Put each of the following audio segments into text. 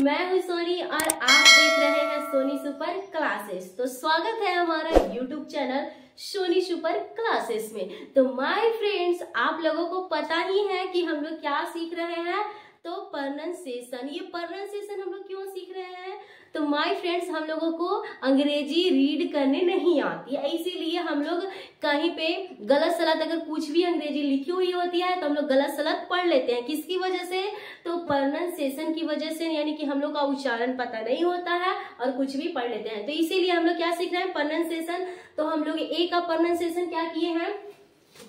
मैं हूँ सोनी और आप देख रहे हैं सोनी सुपर क्लासेस। तो स्वागत है हमारा YouTube channel Soni super classes में। तो माय फ्रेंड्स, आप लोगों को पता ही है कि हम लोग क्या सीख रहे हैं। तो प्रोनाउंसिएशन, ये प्रोनाउंसिएशन हम लोग क्यों सीख रहे हैं? तो माय फ्रेंड्स, हम लोगों को अंग्रेजी रीड करने नहीं आती है, इसीलिए हम लोग कहीं पे गलत सलत अगर कुछ भी अंग्रेजी लिखी हुई होती है तो हम लोग गलत सलत पढ़ लेते हैं। किसकी वजह से? तो प्रोनाउंसिएशन की वजह से, यानी कि हम लोग का उच्चारण पता नहीं होता है और कुछ भी पढ़ लेते हैं। तो इसीलिए हम लोग क्या सीख रहे हैं? प्रोनाउंसिएशन। तो हम लोग ए का प्रोनाउंसिएशन क्या किए हैं?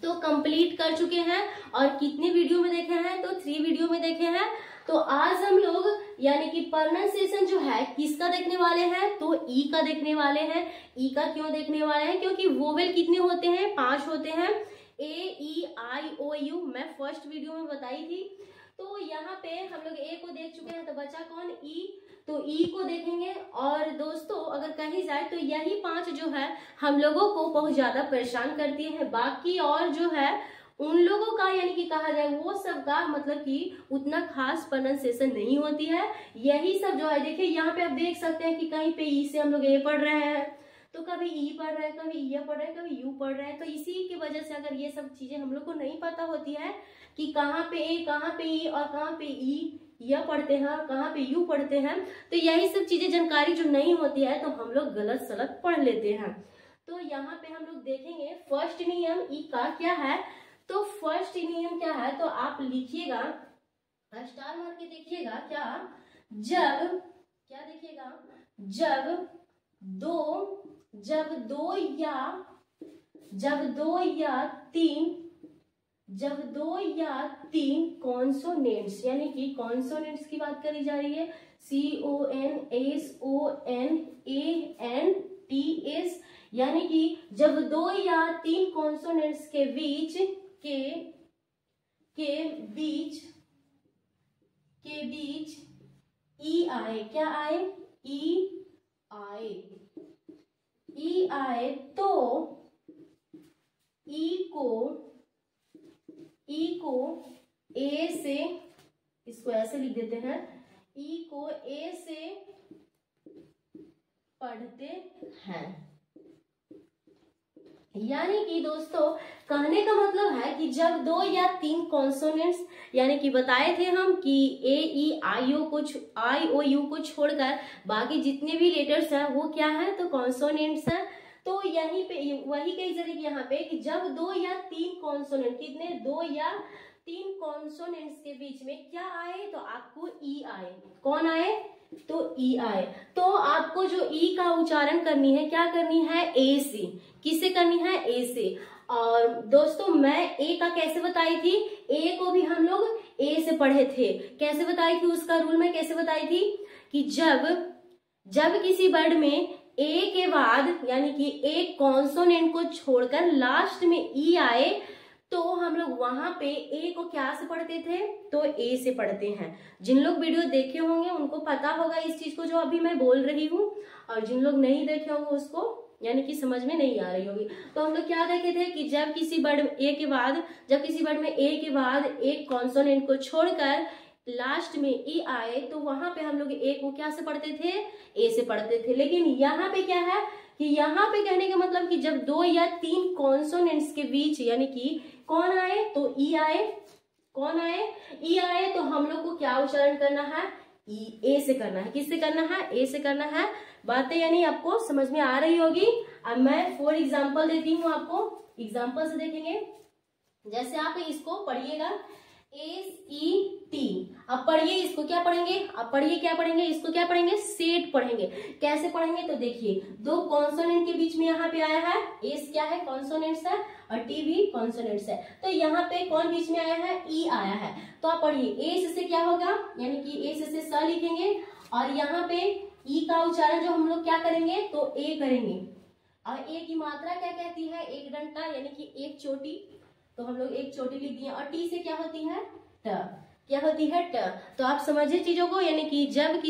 तो कंप्लीट कर चुके हैं। और कितने वीडियो में देखे हैं? तो 3 वीडियो में देखे हैं। तो आज हम लोग यानी कि प्रोनाउंसिएशन जो है किसका देखने वाले हैं? तो ई का देखने वाले हैं। ई का क्यों देखने वाले हैं? क्योंकि वोवेल कितने होते हैं? 5 होते हैं। ए, ई, आई, ओ, यू मैं फर्स्ट वीडियो में बताई थी। तो यहाँ पे हम लोग ए को देख चुके हैं, तो बचा कौन? ई। तो ई को देखेंगे। और दोस्तों अगर कही जाए तो यही 5 जो है हम लोगों को बहुत ज्यादा परेशान करती है। बाकी और जो है उन लोगों का यानी कि कहा जाए वो सब का मतलब कि उतना खास प्रोनाउंसिएशन नहीं होती है। यही सब जो है देखिए यहाँ पे आप देख सकते हैं कि कहीं पे ई से हम लोग ए पढ़ रहे हैं, तो कभी ई पढ़ रहे हैं, कभी ई पढ़ रहे हैं, कभी यू पढ़ रहे हैं। तो इसी की वजह से अगर ये सब चीजें हम लोग को नहीं पता होती है कि कहाँ पे ए, कहाँ पे ई और कहाँ पे ई या पढ़ते हैं और कहाँ पे यू पढ़ते हैं, तो यही सब चीजें जानकारी जो नहीं होती है तो हम लोग गलत सलत पढ़ लेते हैं। तो यहाँ पे हम लोग देखेंगे फर्स्ट नियम ई का क्या है। तो फर्स्ट नियम क्या है? तो आप लिखिएगा, स्टार मार के देखिएगा क्या। जब क्या देखिएगा? जब दो या तीन कॉन्सोनेंट्स, यानी कि कॉन्सोनेंट्स की बात करी जा रही है। CONSONANTS, यानी कि जब 2 या 3 कॉन्सोनेंट्स के बीच ई आए। क्या आए? ई आए तो ई को ए से, इसको ऐसे लिख देते हैं, ई को ए से पढ़ते हैं। यानी कि दोस्तों कहने का मतलब है कि जब 2 या 3 कॉन्सोनेंट्स, यानी कि बताए थे हम कि ए, ई, आई, ओ, यू को छोड़कर बाकी जितने भी लेटर्स हैं वो क्या है? तो कॉन्सोनेंट्स हैं। तो यहीं पे वही कही जा रही है यहाँ पे कि जब 2 या 3 कॉन्सोनेंट, कितने? 2 या 3 कॉन्सोनेंट्स के बीच में क्या आए? तो आपको ई आए। कौन आए? तो ई आए। तो आपको जो ई का उच्चारण करनी है, क्या करनी है? ए से। किससे करनी है? ए से। और दोस्तों मैं ए का कैसे बताई थी? ए को भी हम लोग ए से पढ़े थे। कैसे बताई थी? उसका रूल मैं कैसे बताई थी कि जब किसी वर्ड में ए के बाद यानी कि एक कॉन्सोनेंट को छोड़कर लास्ट में ई आए तो हम लोग वहां पे ए को क्या से पढ़ते थे? तो ए से पढ़ते हैं। जिन लोग वीडियो देखे होंगे उनको पता होगा इस चीज को जो अभी मैं बोल रही हूँ, और जिन लोग नहीं देखे होंगे उसको यानी कि समझ में नहीं आ रही होगी। तो हम लोग क्या देखे थे कि जब किसी वर्ड में ए के बाद एक कॉन्सोनेंट को छोड़कर लास्ट में ई आए तो वहां पे हम लोग ए को क्या से पढ़ते थे? ए से पढ़ते थे। लेकिन यहाँ पे क्या है कि यहाँ पे कहने का मतलब कि जब 2 या 3 कॉन्सोनेंट्स के बीच यानी कि कौन आए? तो ई आए। कौन आए? ई आए। तो हम लोग को क्या उच्चारण करना है? ई, ए से करना है। किससे करना है? ए से करना है। बातें यानी आपको समझ में आ रही होगी। अब मैं फॉर एग्जाम्पल देती हूँ आपको, एग्जाम्पल से देखेंगे। जैसे आप इसको पढ़िएगा SET। अब पढ़िए इसको, क्या पढ़ेंगे? अब पढ़िए क्या पढ़ेंगे? इसको क्या पढ़ेंगे? सेट पढ़ेंगे। कैसे पढ़ेंगे? तो देखिए 2 कॉन्सोनेंट के बीच में यहाँ पे आया है, एस क्या है? कॉन्सोनेंट्स है, और टी भी कॉन्सोनेंट्स है। तो यहाँ पे कौन बीच में आया है? ई आया है। तो आप पढ़िए एस से क्या होगा? यानी कि एस से स लिखेंगे, और यहाँ पे ई का उच्चारण जो हम लोग क्या करेंगे? तो ए करेंगे। और ए की मात्रा क्या कहती है? एक डंटा, यानी कि एक चोटी। तो हम लोग एक चोटी लिख दिए। और टी से क्या होती है? ट। क्या होती है? ट। तो आप समझिए चीजों को, यानी कि जब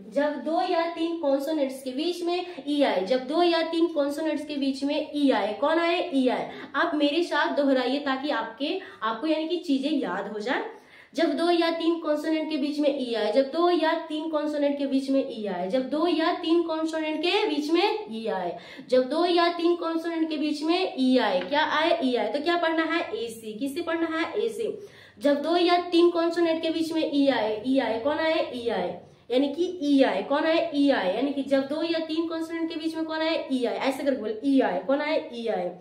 जब 2 या 3 कॉन्सोनेंट्स के बीच में ई आए, जब 2 या 3 कॉन्सोनेंट्स के बीच में ई आए, कौन आए? ई आए। आप मेरे साथ दोहराइए ताकि आपको यानी कि चीजें याद हो जाए। जब दो या तीन कॉन्सोनेंट के बीच में ई आए, जब दो या तीन कॉन्सोनेंट के बीच में ई आए, जब दो या तीन कॉन्सोनेंट के बीच में ई आए, जब दो या तीन कॉन्सोनेंट के बीच में ई आए, क्या आए? ई आए। तो क्या पढ़ना है? ए से। किससे पढ़ना है? ए से। जब दो या तीन कॉन्सोनेंट के बीच में ई आए, ई आए, कौन आए? ई आए, यानी कि ई आए, कौन आए? ई आए, यानी कि जब दो या तीन कॉन्सोनेंट के बीच में कौन आए? ई आए, ऐसे करके बोले ई आए, कौन आए? ई आए।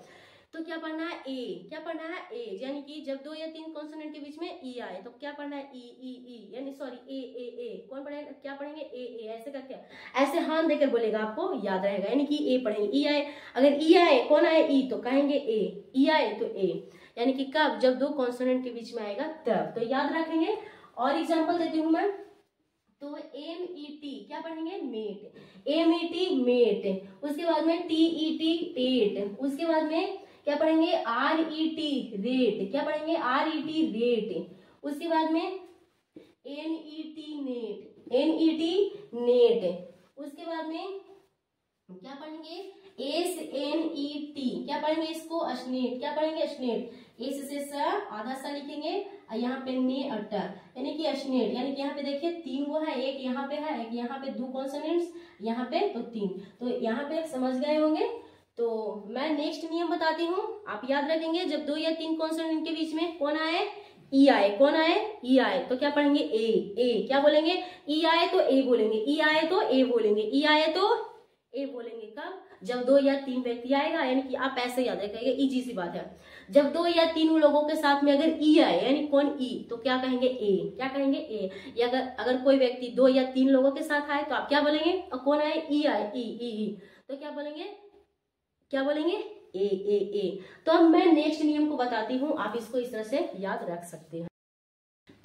तो क्या पढ़ना है? ए। क्या पढ़ना है? ए, यानी कि जब दो या तीन कॉन्सोनेंट के बीच में ई आए तो क्या पढ़ना है? ई ई ई, यानी सॉरी ए ए ए। कौन पढ़ेगा? क्या पढ़ेंगे? ए ए, ऐसे करके, ऐसे हाथ देकर बोलेगा, आपको याद रहेगा, यानी कि ए पढ़ेंगे। ई आए, अगर ई आए, कौन आए? ई, तो कहेंगे ए। ई आए तो ए, यानी कि कब? जब दो कॉन्सोनेंट के बीच में आएगा तब। तो याद रखेंगे। और एग्जाम्पल देती हूँ मैं, तो एम ई टी क्या पढ़ेंगे? Met. M E T met. उसके बाद में टी ई टी टेट। उसके बाद में क्या पढ़ेंगे? R E T ret. क्या पढ़ेंगे? R E T ret. उसके बाद में N E T net. N E T net. उसके बाद में क्या पढ़ेंगे? S N E T. क्या पढ़ेंगे इसको? स्नेट। क्या पढ़ेंगे? स्नेट। एस से स आधा सा लिखेंगे और यहाँ पे ने अट्टा, यानी कि स्नेट। यानी कि यहाँ पे देखिए तीन वो है, एक यहाँ पे है, एक यहाँ पे, दो कॉन्सोनेंट्स यहाँ पे, तो तीन। तो यहाँ पे समझ गए होंगे। तो मैं नेक्स्ट नियम बताती हूँ, आप याद रखेंगे। जब दो या तीन कॉन्सोनेंट के बीच में कौन आए? ई आए। कौन आए? ई आए। तो क्या पढ़ेंगे? ए ए। क्या बोलेंगे? ई आए तो ए बोलेंगे, ई आए तो ए बोलेंगे, ई आए तो ए बोलेंगे। कब? जब दो या तीन व्यक्ति आएगा, यानी कि आप ऐसे याद रखेंगे, इजी सी बात है। जब दो या तीन लोगों के साथ में अगर ई आए, यानी कौन? ई, तो क्या कहेंगे? ए। क्या कहेंगे? ए। या अगर कोई व्यक्ति दो या तीन लोगों के साथ आए तो आप क्या बोलेंगे? और कौन आए? ई आए, ई ई ई, तो क्या बोलेंगे? क्या बोलेंगे? ए ए ए। तो अब मैं नेक्स्ट नियम को बताती हूँ, आप इसको इस तरह से याद रख सकते हैं।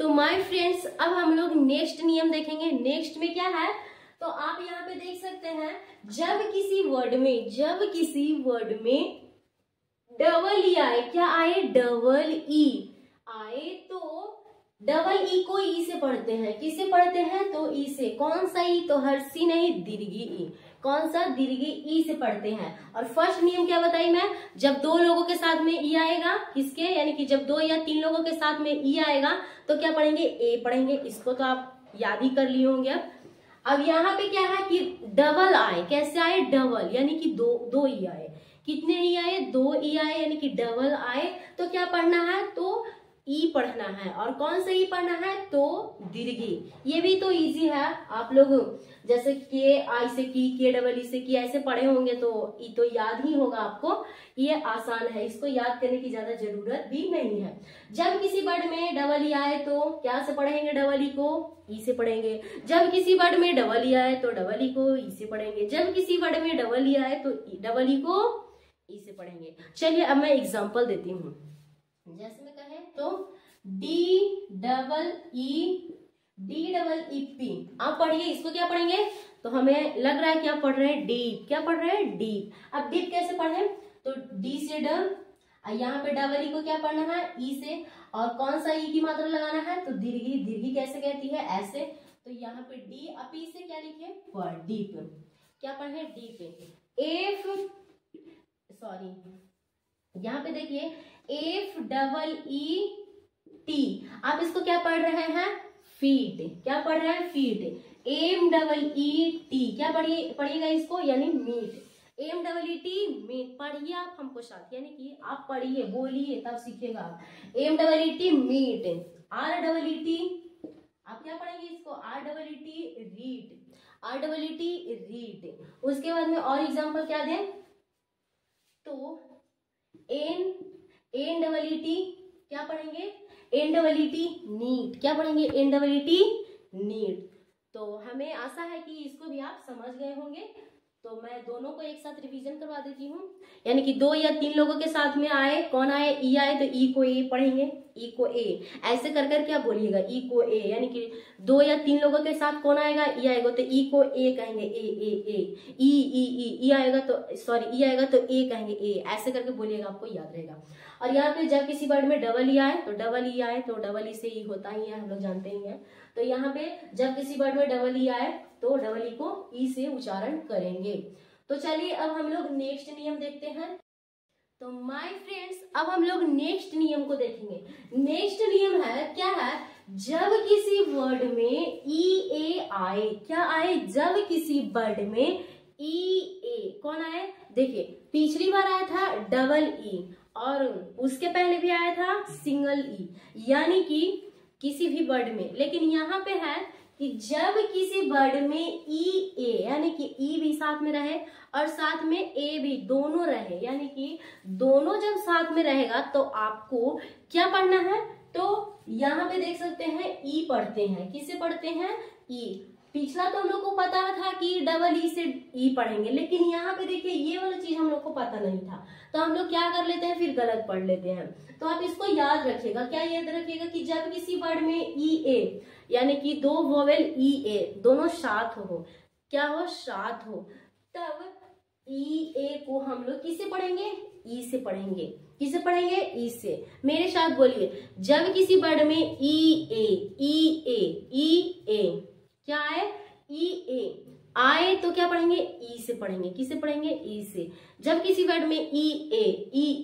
तो माय फ्रेंड्स, अब हम लोग नेक्स्ट नियम देखेंगे। नेक्स्ट में क्या है, तो आप यहाँ पे देख सकते हैं, जब किसी वर्ड में डबल ई आए, क्या आए? डबल ई आए, तो डबल ई को ई से पढ़ते हैं। किससे पढ़ते हैं? तो ई से। कौन सा ई? तो हर्षी नहीं, दीर्घी ई। कौन सा? दीर्घी ई से पढ़ते हैं। और फर्स्ट नियम क्या बताई मैं? जब दो लोगों के साथ में ई आएगा, किसके? यानी कि जब दो या तीन लोगों के साथ में ई आएगा तो क्या पढ़ेंगे? ए पढ़ेंगे। इसको तो आप याद ही कर लिए होंगे। अब यहाँ पे क्या है कि डबल आए। कैसे आए? डबल, यानी कि दो ई आए। कितने ई आए? दो ई आए, यानी कि डबल आए। तो क्या पढ़ना है? तो ई पढ़ना है। और कौन सा ई पढ़ना है? तो दीर्घी। ये भी तो इजी है, आप लोग जैसे के आई से की, के डबल ई से की, ऐसे पढ़े होंगे तो ई तो याद ही होगा आपको। ये आसान है, इसको याद करने की ज्यादा जरूरत भी नहीं है। जब किसी वर्ड में डबल ई आए तो क्या से पढ़ेंगे? डबल ई को ई से पढ़ेंगे। जब किसी वर्ड में डबल ई आए तो डबल ई को ई से पढ़ेंगे। जब किसी वर्ड में डबल ई आए तो डबल ई को ई से पढ़ेंगे। चलिए अब मैं एग्जांपल देती हूँ। जैसे मैं कहे तो डी डबल ई पी, आप पढ़िए। इसको क्या पढ़ेंगे? तो हमें लग रहा है क्या पढ़ रहे हैं? डीप। क्या पढ़ रहे हैं? डीप। अब डीप कैसे पढ़े? तो डी से ड, यहाँ पे डबल ई को क्या पढ़ना है? ई से। और कौन सा ई की मात्रा लगाना है? तो दीर्घी। दीर्घी कैसे कहती है? ऐसे। तो यहाँ पे डी अपी से क्या लिखे? पर डीप। क्या पढ़े? डीप। एफ सॉरी, यहाँ पे देखिए एफ डबल ई टी, आप इसको क्या पढ़ रहे हैं? फीट। क्या पढ़ रहे हैं? Feet. M double E T, क्या पढ़िएगा इसको? यानी meet. M double E T meet. पढ़िए आप हमको साथ, यानी कि आप पढ़िए, बोलिए, तब सीखेगा। M double E T meet. R double E T, आप क्या पढ़ेंगे इसको? R double E T reet. R double E T reet. उसके बाद में और एग्जाम्पल क्या दें? तो एन डबल ई टी क्या पढ़ेंगे? N double E T neet. क्या पढ़ेंगे? N double E T neet. तो हमें आशा है कि इसको भी आप समझ गए होंगे। तो मैं दोनों को एक साथ रिवीजन करवा देती हूँ। यानी कि दो या तीन लोगों के साथ में आए, कौन आए? ई आए, तो ई को ए पढ़ेंगे, ई को ए। ऐसे कर कर क्या बोलिएगा? ई को ए। यानी कि दो या तीन लोगों के साथ कौन आएगा? ई आएगा, तो ई को ए कहेंगे, ए ए ए। ई आएगा तो सॉरी, ई आएगा तो ए कहेंगे, ए। ऐसे करके बोलिएगा, आपको याद रहेगा। और यहाँ पे जब किसी वर्ड में डबल ई आए तो डबल ई आए, तो डबल ई से ई होता ही है, हम लोग जानते ही हैं। तो यहाँ पे जब किसी वर्ड में डबल ई आए तो डबल ई को ई से उच्चारण करेंगे। तो चलिए अब हम लोग नेक्स्ट नियम देखते हैं। तो माय फ्रेंड्स, अब हम लोग नेक्स्ट नियम को देखेंगे। नेक्स्ट नियम है क्या है जब किसी वर्ड में ई ए आए, क्या आए, जब किसी वर्ड में ई ए कौन आए, देखिए पिछली बार आया था डबल ई और उसके पहले भी आया था सिंगल ई, यानी कि किसी भी वर्ड में, लेकिन यहाँ पे है कि जब किसी वर्ड में ई ए यानी कि ई भी साथ में रहे और साथ में ए भी दोनों रहे, यानी कि दोनों जब साथ में रहेगा तो आपको क्या पढ़ना है, तो यहाँ पे देख सकते हैं ई पढ़ते हैं, किसे पढ़ते हैं, ई। पिछला तो हम लोग को पता था कि डबल ई से ई पढ़ेंगे, लेकिन यहाँ पे देखिए ये वाली चीज हम लोग को पता नहीं था, तो हम लोग क्या कर लेते हैं, फिर गलत पढ़ लेते हैं। तो आप इसको याद रखिएगा, क्या याद रखिएगा कि जब किसी वर्ड में ई ए यानी कि दो वोवेल ई ए दोनों साथ हो, क्या हो, साथ हो, तब ई ए को हम लोग किसे पढ़ेंगे, ई से पढ़ेंगे, किसे पढ़ेंगे, ई से। मेरे साथ बोलिए, जब किसी वर्ड में ई ए ई ए ई ए क्या है, ई ए आए तो क्या पढ़ेंगे, ई से पढ़ेंगे, किसे पढ़ेंगे, ई से। जब किसी वर्ड में ई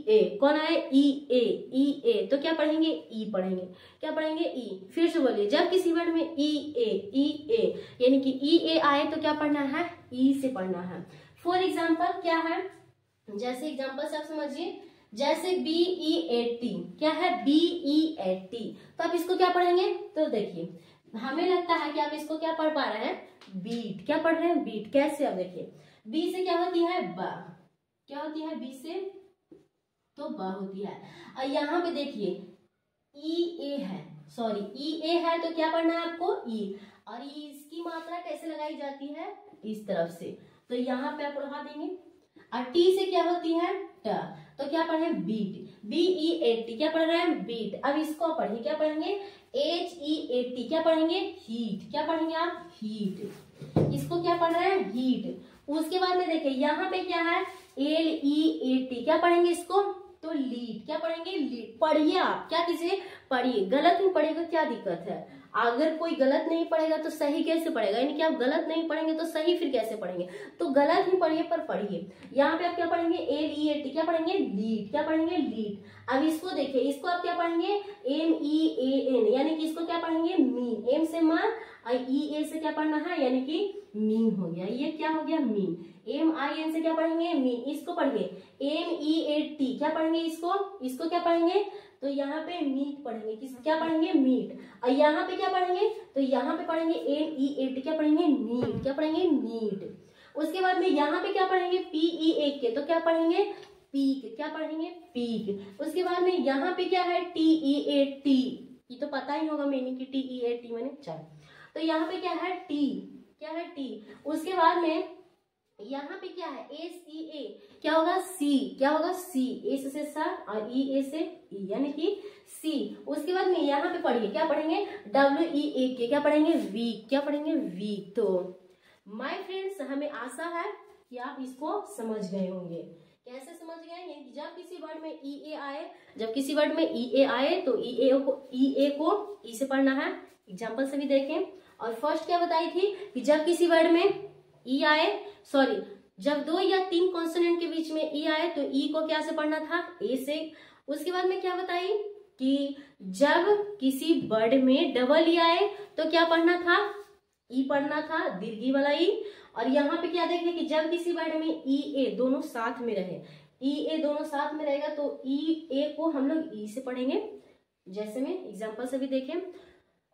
ए कौन आए, ई ए तो क्या पढ़ेंगे, ई पढ़ेंगे, क्या पढ़ेंगे, ई। फिर से बोलिए, जब किसी वर्ड में ई ए यानी कि ई ए आए तो क्या पढ़ना है, ई से पढ़ना है। फॉर एग्जाम्पल क्या है, जैसे एग्जाम्पल से आप समझिए, जैसे BEAT क्या है, BEAT, तो आप इसको क्या पढ़ेंगे, तो देखिए हमें लगता है कि आप इसको क्या पढ़ पा रहे हैं, बीट, क्या पढ़ रहे हैं, बीट। कैसे, अब देखिए बी से क्या होती है, ब, क्या होती है बी से, तो ब होती है। और यहाँ पे देखिए ई ए है, सॉरी ई ए है तो क्या पढ़ना है आपको, ई, और इसकी मात्रा कैसे लगाई जाती है, इस तरफ से, तो यहाँ पे आप लगा देंगे। और टी से क्या होती है, ट, तो क्या पढ़े, बीट, BEAT, क्या पढ़ रहे हैं, बीट। अब इसको पढ़िए, क्या पढ़ेंगे, HEAT, क्या पढ़ेंगे, हीट, क्या पढ़ेंगे आप, हीट। इसको क्या पढ़ रहे हैं, हीट। उसके बाद में देखिए यहाँ पे क्या है, LEAT, क्या पढ़ेंगे इसको, तो लीड, क्या पढ़ेंगे, लीड। पढ़िए आप, क्या कीजिए, पढ़िए, गलत नहीं पढ़ेगा, क्या दिक्कत है, अगर कोई गलत नहीं पढ़ेगा तो सही कैसे पढ़ेगा, यानी कि आप गलत नहीं पढ़ेंगे तो सही फिर कैसे पढ़ेंगे, तो गलत ही पढ़िए पर पढ़िए। यहाँ पे आप क्या पढ़ेंगे, LEAT, क्या पढ़ेंगे, लीड, क्या पढ़ेंगे, लीड। अब इसको देखिए, इसको आप क्या पढ़ेंगे, MEAN, यानी कि इसको क्या पढ़ेंगे, मीन, एम से मान और EA से क्या पढ़ना है, यानी कि मीन हो गया, ये क्या हो गया, मीन। MIN से क्या पढ़ेंगे, मीन। इसको पढ़िए MEAT, क्या पढ़ेंगे इसको क्या पढ़ेंगे, तो यहाँ पे मीट पढ़ेंगे, किस, क्या पढ़ेंगे, मीट। और यहाँ पे क्या पढ़ेंगे, तो यहाँ पे पढ़ेंगे MEAT, क्या पढ़ेंगे, मीट, क्या पढ़ेंगे, मीट। उसके बाद में यहाँ पे क्या पढ़ेंगे, PEAK, तो क्या पढ़ेंगे, पीक, क्या पढ़ेंगे, पीक। उसके बाद में यहाँ पे क्या है, TEAT, ये तो पता ही होगा मीनिंग की, TEAT मैंने, चल, तो यहाँ पे क्या है, टी, क्या है, टी। उसके बाद में यहाँ पे क्या है, SEA, क्या होगा, सी, क्या होगा, सी, एस से सर और EA से ई, यानी कि सी। उसके बाद में यहाँ पे पढ़िए, क्या पढ़ेंगे, WEAK, क्या पढ़ेंगे, वीक, क्या पढ़ेंगे, वीक। तो माय फ्रेंड्स, हमें आशा है कि आप इसको समझ गए होंगे। कैसे समझ गए, यानी कि जब किसी वर्ड में EA आए, जब किसी वर्ड में EA आए तो EA को ई से पढ़ना है। एग्जाम्पल से भी देखें। और फर्स्ट क्या बताई थी कि जब किसी वर्ड में ई आए, सॉरी, जब 2 या 3 कॉन्सोनेंट के बीच में ई आए तो ई को क्या से पढ़ना था, ए से। उसके बाद में क्या बताई कि जब किसी वर्ड में डबल ई आए तो क्या पढ़ना था, ई पढ़ना था, दीर्घी वाला ई। और यहाँ पे क्या देखें कि जब किसी वर्ड में ई ए दोनों साथ में रहे, ई ए दोनों साथ में रहेगा तो ई ए को हम लोग ई से पढ़ेंगे, जैसे में एग्जाम्पल से भी देखें।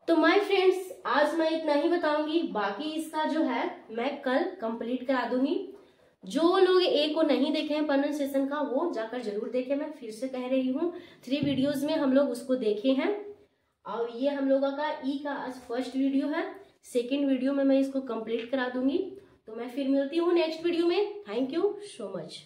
तो माय फ्रेंड्स, आज मैं इतना ही बताऊंगी, बाकी इसका जो है मैं कल कंप्लीट करा दूंगी। जो लोग ए को नहीं देखे हैं प्रोनाउंसिएशन का, वो जाकर जरूर देखें। मैं फिर से कह रही हूँ, 3 वीडियोस में हम लोग उसको देखे हैं और ये हम लोगों का ई का आज फर्स्ट वीडियो है। सेकेंड वीडियो में मैं इसको कंप्लीट करा दूंगी। तो मैं फिर मिलती हूँ नेक्स्ट वीडियो में। Thank you so much.